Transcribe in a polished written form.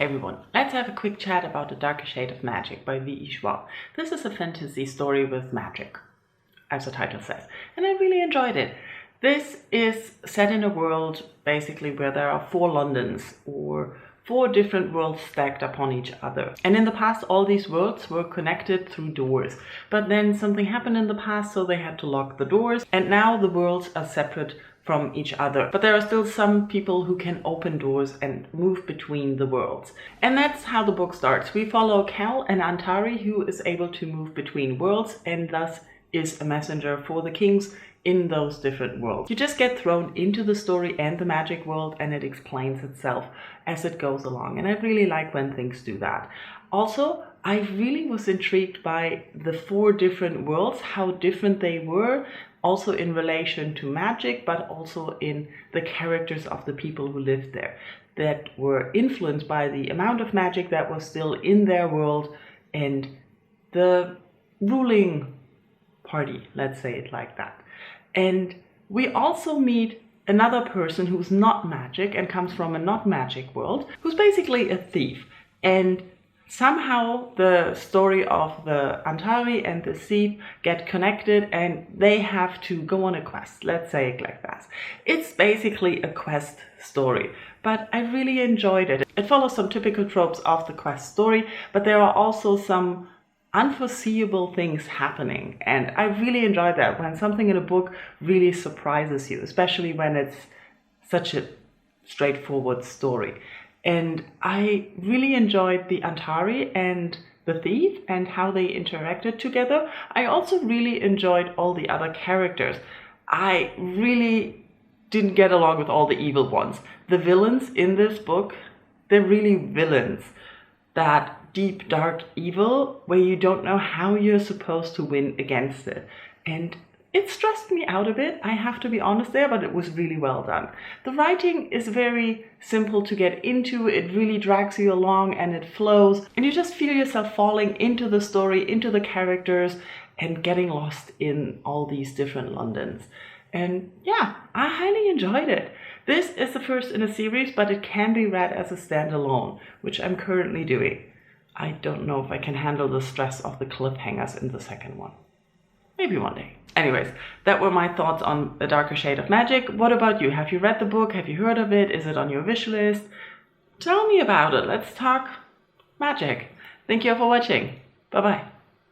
Hey everyone, let's have a quick chat about The Darker Shade of Magic by V.E. Schwab. This is a fantasy story with magic, as the title says, and I really enjoyed it. This is set in a world basically where there are 4 Londons, or 4 different worlds stacked upon each other. And in the past all these worlds were connected through doors, but then something happened in the past, so they had to lock the doors, and now the worlds are separate from each other. But there are still some people who can open doors and move between the worlds. And that's how the book starts. We follow Cal, an Antari who is able to move between worlds and thus is a messenger for the kings in those different worlds. You just get thrown into the story and the magic world, and it explains itself as it goes along. And I really like when things do that. Also, I really was intrigued by the 4 different worlds, how different they were, also in relation to magic, but also in the characters of the people who lived there, that were influenced by the amount of magic that was still in their world and the ruling party, let's say it like that. And we also meet another person who's not magic and comes from a not magic world, who's basically a thief. And somehow the story of the Antari and the thief get connected and they have to go on a quest, let's say it like that. It's basically a quest story, but I really enjoyed it. It follows some typical tropes of the quest story, but there are also some unforeseeable things happening, and I really enjoyed that when something in a book really surprises you, especially when it's such a straightforward story. And I really enjoyed the Antari and the thief and how they interacted together. I also really enjoyed all the other characters. I really didn't get along with all the evil ones. The villains in this book, they're really villains. That deep, dark evil where you don't know how you're supposed to win against it. And it stressed me out a bit, I have to be honest there, but it was really well done. The writing is very simple to get into, it really drags you along and it flows, and you just feel yourself falling into the story, into the characters, and getting lost in all these different Londons. And yeah, I highly enjoyed it. This is the first in a series, but it can be read as a standalone, which I'm currently doing. I don't know if I can handle the stress of the cliffhangers in the second one. Maybe one day. Anyways, that were my thoughts on The Darker Shade of Magic. What about you? Have you read the book? Have you heard of it? Is it on your wish list? Tell me about it. Let's talk magic. Thank you for watching. Bye-bye.